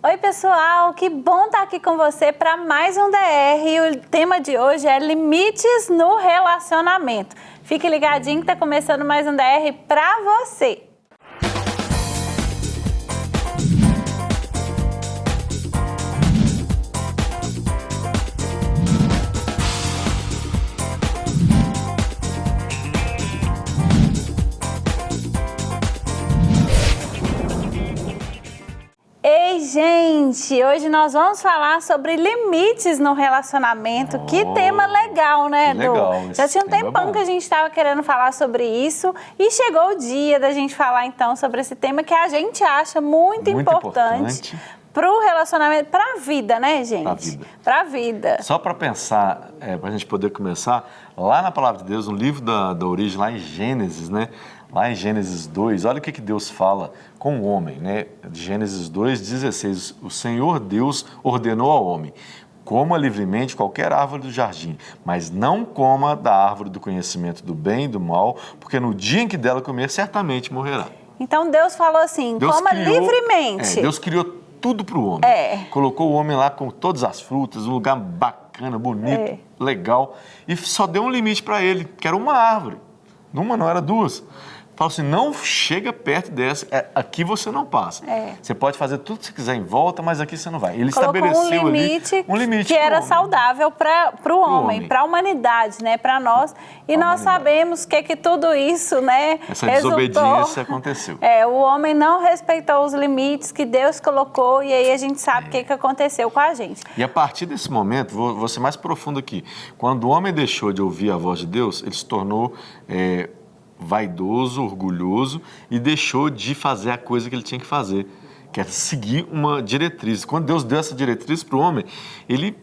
Oi, pessoal, que bom estar aqui com você para mais um DR. E o tema de hoje é limites no relacionamento. Fique ligadinho que está começando mais um DR para você. Ei, gente! Hoje nós vamos falar sobre limites no relacionamento. Que tema legal, né, Edu? Legal. Já tinha um tempão que a gente estava querendo falar sobre isso e chegou o dia da gente falar, então, sobre esse tema que a gente acha muito importante para o relacionamento, para a vida, né, gente? Para a vida. Para a vida. Só para pensar, para a gente poder começar, lá na Palavra de Deus, no livro da origem, lá em Gênesis, né? Lá em Gênesis 2, olha o que Deus fala com o homem, né? Gênesis 2:16, o Senhor Deus ordenou ao homem: coma livremente qualquer árvore do jardim, mas não coma da árvore do conhecimento do bem e do mal, porque no dia em que dela comer, certamente morrerá. Então Deus falou assim, coma livremente. Deus criou tudo para o homem. Colocou o homem lá com todas as frutas, um lugar bacana, bonito, legal, e só deu um limite para ele, que era uma árvore. Uma não, era duas. Fala assim, não chega perto dessa, aqui você não passa. Você pode fazer tudo que você quiser em volta, mas aqui você não vai. Ele colocou estabeleceu um limite que era saudável para o homem, para a humanidade, né, para nós. E nós sabemos que tudo isso, né, essa desobediência aconteceu. O homem não respeitou os limites que Deus colocou e aí a gente sabe o que aconteceu com a gente. E a partir desse momento, vou ser mais profundo aqui, quando o homem deixou de ouvir a voz de Deus, ele se tornou vaidoso, orgulhoso e deixou de fazer a coisa que ele tinha que fazer, que era seguir uma diretriz. Quando Deus deu essa diretriz para o homem, ele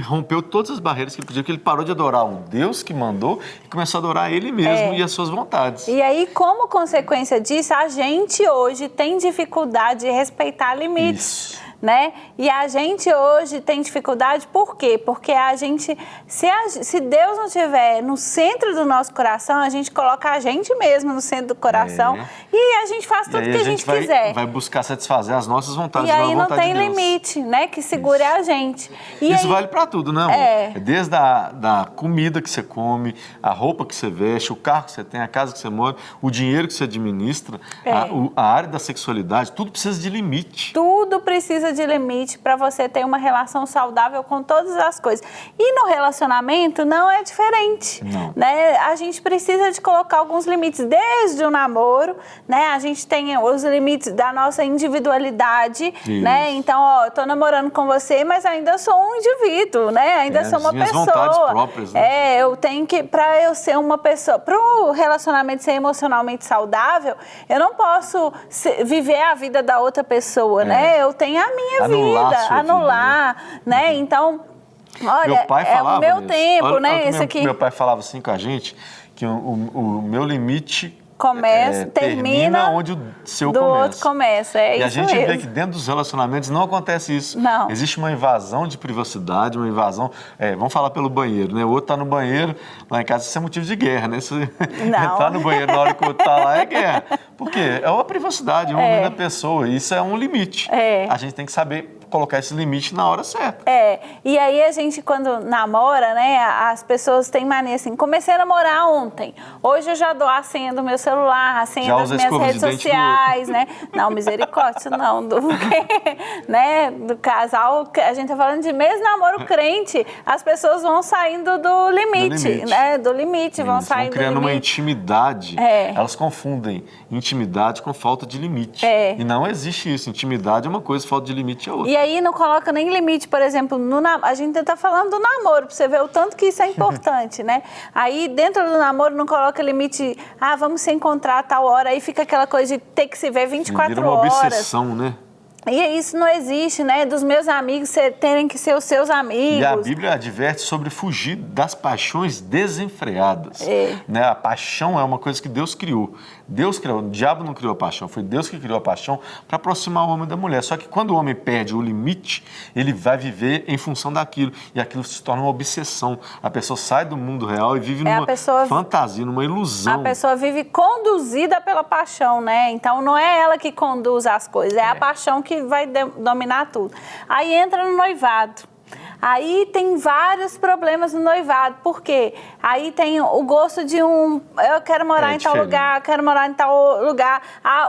rompeu todas as barreiras que ele podia, porque ele parou de adorar um Deus que mandou e começou a adorar ele mesmo e as suas vontades. E aí, como consequência disso, a gente hoje tem dificuldade de respeitar limites. Isso. Né? E a gente hoje tem dificuldade, por quê? Porque a gente, se Deus não estiver no centro do nosso coração, a gente coloca a gente mesmo no centro do coração e a gente faz tudo que a gente quiser. Vai buscar satisfazer as nossas vontades. E aí não tem limite, né, que segure a gente. E isso aí, vale para tudo, né, amor? Desde da comida que você come, a roupa que você veste, o carro que você tem, a casa que você mora, o dinheiro que você administra, a área da sexualidade, tudo precisa de limite. Tudo precisa de limite para você ter uma relação saudável com todas as coisas. E no relacionamento não é diferente, né? A gente precisa de colocar alguns limites desde o namoro, né? A gente tem os limites da nossa individualidade, né? Então, eu tô namorando com você, mas ainda sou um indivíduo, né? Ainda sou uma pessoa. Vontades próprias, né? Eu tenho que, para eu ser uma pessoa, para o relacionamento ser emocionalmente saudável, eu não posso viver a vida da outra pessoa, né? Eu tenho a minha anular, né? Então, olha, meu pai falava o meu tempo, né? Isso aqui. Meu pai falava assim com a gente, que o meu limite termina onde o seu do começa. Outro começa. E a gente vê que dentro dos relacionamentos não acontece isso. Não. Existe uma invasão de privacidade, uma invasão... vamos falar pelo banheiro, né? O outro tá no banheiro, lá em casa isso é motivo de guerra, né? Se entrar no banheiro na hora que o outro tá lá é guerra. Por quê? É uma privacidade, é uma vida da pessoa. Isso é um limite. A gente tem que saber colocar esse limite na hora certa. E aí a gente, quando namora, né, as pessoas têm mania assim, comecei a namorar ontem, hoje eu já dou a senha do meu celular, a senha das minhas redes sociais, né? Não, misericórdia, não, né, do casal, a gente tá falando de mesmo namoro crente, as pessoas vão saindo do limite, né, do limite, vão saindo do limite. Criando uma intimidade, elas confundem intimidade com falta de limite. E não existe isso, intimidade é uma coisa, falta de limite é outra. E aí não coloca nem limite, por exemplo, a gente está falando do namoro, para você ver o tanto que isso é importante, né? Aí dentro do namoro não coloca limite, vamos se encontrar a tal hora, aí fica aquela coisa de ter que se ver 24 vira uma horas. obsessão, né? E isso não existe, né? Dos meus amigos terem que ser os seus amigos. E a Bíblia adverte sobre fugir das paixões desenfreadas. Né? A paixão é uma coisa que Deus criou. Deus criou, o diabo não criou a paixão, foi Deus que criou a paixão para aproximar o homem da mulher. Só que quando o homem perde o limite, ele vai viver em função daquilo, e aquilo se torna uma obsessão. A pessoa sai do mundo real e vive numa fantasia, numa ilusão. A pessoa vive conduzida pela paixão, né? Então não é ela que conduz as coisas, é a paixão que vai dominar tudo. Aí entra no noivado. Aí tem vários problemas no noivado, por quê? Aí tem o gosto de eu quero morar em tal lugar, eu quero morar em tal lugar,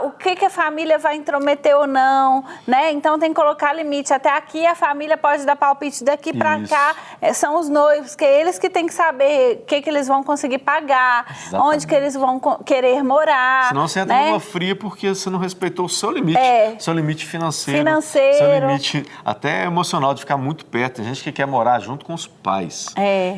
o que a família vai intrometer ou não, né? Então tem que colocar limite, até aqui a família pode dar palpite, daqui para cá são os noivos, que eles que têm que saber o que eles vão conseguir pagar, exatamente, onde que eles vão querer morar. Senão você entra numa fria porque você não respeitou o seu limite, seu limite financeiro, seu limite até emocional de ficar muito perto. Tem gente que quer morar junto com os pais.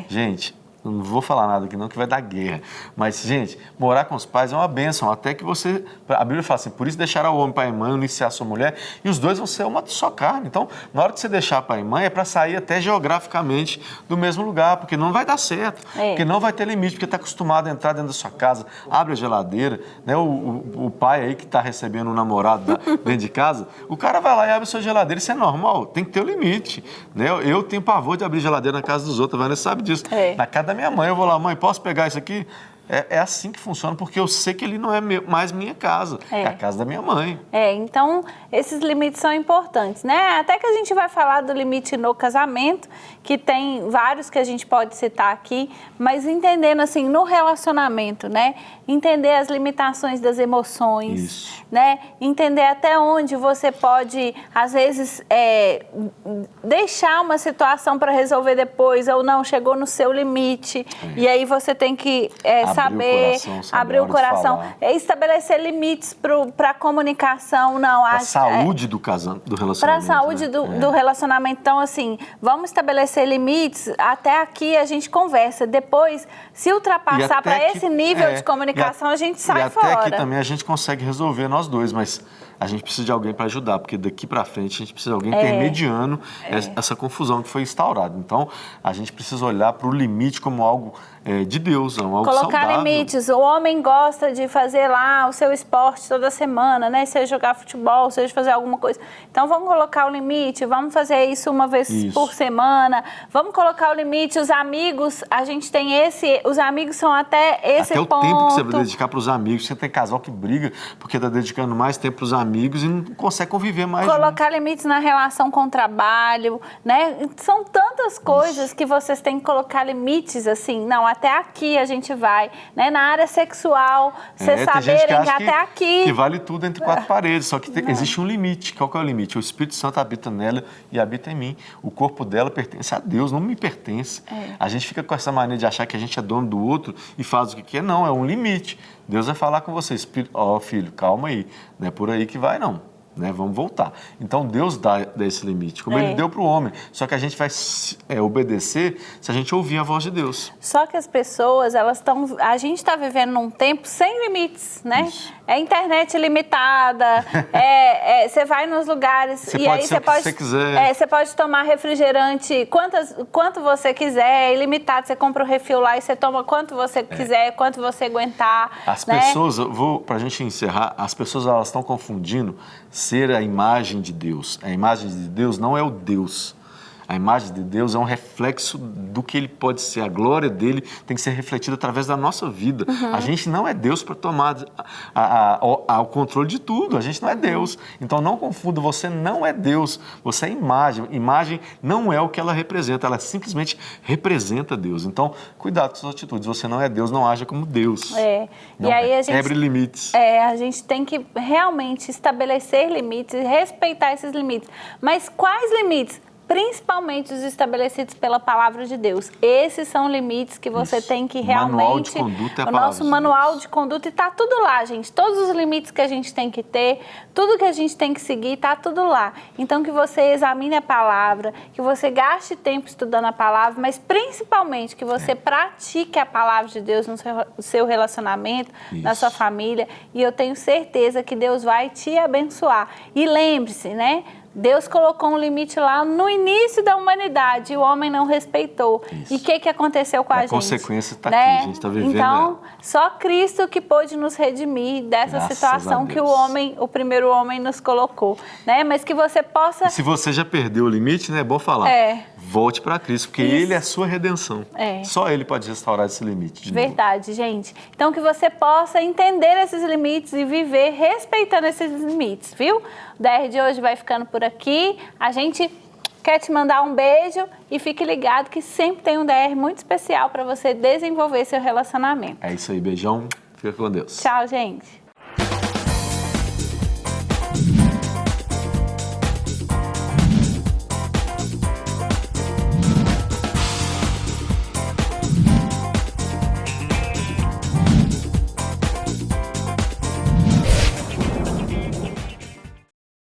Gente, não vou falar nada aqui não, que vai dar guerra. Mas, gente, morar com os pais é uma bênção. Até que você... A Bíblia fala assim, por isso deixará o homem pai e mãe, unir-se a sua mulher, e os dois vão ser uma só carne. Então, na hora de você deixar pai e mãe, é para sair até geograficamente do mesmo lugar, porque não vai dar certo. Porque não vai ter limite, porque está acostumado a entrar dentro da sua casa, abre a geladeira, né? O pai aí que está recebendo um namorado dentro de casa, o cara vai lá e abre a sua geladeira. Isso é normal, tem que ter o limite. Né? Eu tenho pavor de abrir geladeira na casa dos outros, a Vanessa sabe disso. Na casa da minha mãe, eu vou lá, mãe, posso pegar isso aqui? É assim que funciona, porque eu sei que ele não é mais minha casa, é a casa da minha mãe. Então, esses limites são importantes, né? Até que a gente vai falar do limite no casamento, que tem vários que a gente pode citar aqui, mas entendendo assim, no relacionamento, né? Entender as limitações das emoções, né? Entender até onde você pode, às vezes, deixar uma situação para resolver depois, ou não, chegou no seu limite, e aí você tem que saber abrir o coração, estabelecer limites para a comunicação, não. Para a saúde do relacionamento. Para a saúde do relacionamento. Então, assim, vamos estabelecer limites, até aqui a gente conversa. Depois, se ultrapassar para esse nível de comunicação, a gente sai fora. E até aqui também a gente consegue resolver nós dois, mas a gente precisa de alguém para ajudar, porque daqui para frente a gente precisa de alguém intermediando essa confusão que foi instaurada. Então, a gente precisa olhar para o limite como algo de Deus, algo colocar saudável. Limites. O homem gosta de fazer lá o seu esporte toda semana, né? Seja jogar futebol, seja fazer alguma coisa. Então, vamos colocar o limite, vamos fazer isso uma vez por semana. Vamos colocar o limite. Os amigos, a gente tem os amigos são até esse ponto. Até o tempo que você vai dedicar para os amigos. Você tem casal que briga porque está dedicando mais tempo para os amigos e não consegue conviver mais. Colocar limites na relação com o trabalho, né? São tantas coisas que vocês têm que colocar limites, assim, não, até aqui a gente vai, né? Na área sexual, vocês saberem que até aqui... que vale tudo entre quatro paredes, só que existe um limite. Qual que é o limite? O Espírito Santo habita nela e habita em mim. O corpo dela pertence a Deus, não me pertence. A gente fica com essa mania de achar que a gente é dono do outro e faz o que quer. Não, é um limite. Deus vai falar com você, filho, calma aí, não é por aí que vai, não. Né? Vamos voltar. Então, Deus dá esse limite, como Ele deu para o homem. Só que a gente vai obedecer se a gente ouvir a voz de Deus. Só que as pessoas, a gente está vivendo num tempo sem limites, né? Isso. É internet limitada, você vai nos lugares e aí você pode... você pode tomar refrigerante quanto você quiser, ilimitado. Você compra o refil lá e você toma quanto você quiser, quanto você aguentar. As pessoas, para a gente encerrar, as pessoas elas estão confundindo ser a imagem de Deus. A imagem de Deus não é o Deus. A imagem de Deus é um reflexo do que Ele pode ser. A glória dEle tem que ser refletida através da nossa vida. A gente não é Deus para tomar o controle de tudo. A gente não é Deus. Então, não confunda. Você não é Deus. Você é imagem. Imagem não é o que ela representa. Ela simplesmente representa Deus. Então, cuidado com suas atitudes. Você não é Deus. Não haja como Deus. Não, e aí a gente... Quebre limites. A gente tem que realmente estabelecer limites e respeitar esses limites. Mas quais limites? Principalmente os estabelecidos pela palavra de Deus. Esses são limites que você tem que realmente... Manual de conduta é a o nosso manual de conduta, e está tudo lá, gente. Todos os limites que a gente tem que ter, tudo que a gente tem que seguir, está tudo lá. Então, que você examine a palavra, que você gaste tempo estudando a palavra, mas principalmente que você pratique a palavra de Deus no seu relacionamento, na sua família, e eu tenho certeza que Deus vai te abençoar. E lembre-se, né? Deus colocou um limite lá no início da humanidade e o homem não respeitou. Isso. E o que aconteceu com a gente? A consequência está aqui, a gente está vivendo. Então, só Cristo que pôde nos redimir dessa situação que o primeiro homem nos colocou. Né? Mas que você possa... E se você já perdeu o limite, né, é bom falar. Volte para Cristo, porque Ele é a sua redenção. Só Ele pode restaurar esse limite. Verdade, gente. Então, que você possa entender esses limites e viver respeitando esses limites, viu? O DR de hoje vai ficando por aqui. A gente quer te mandar um beijo e fique ligado que sempre tem um DR muito especial para você desenvolver seu relacionamento. É isso aí, beijão. Fica com Deus. Tchau, gente.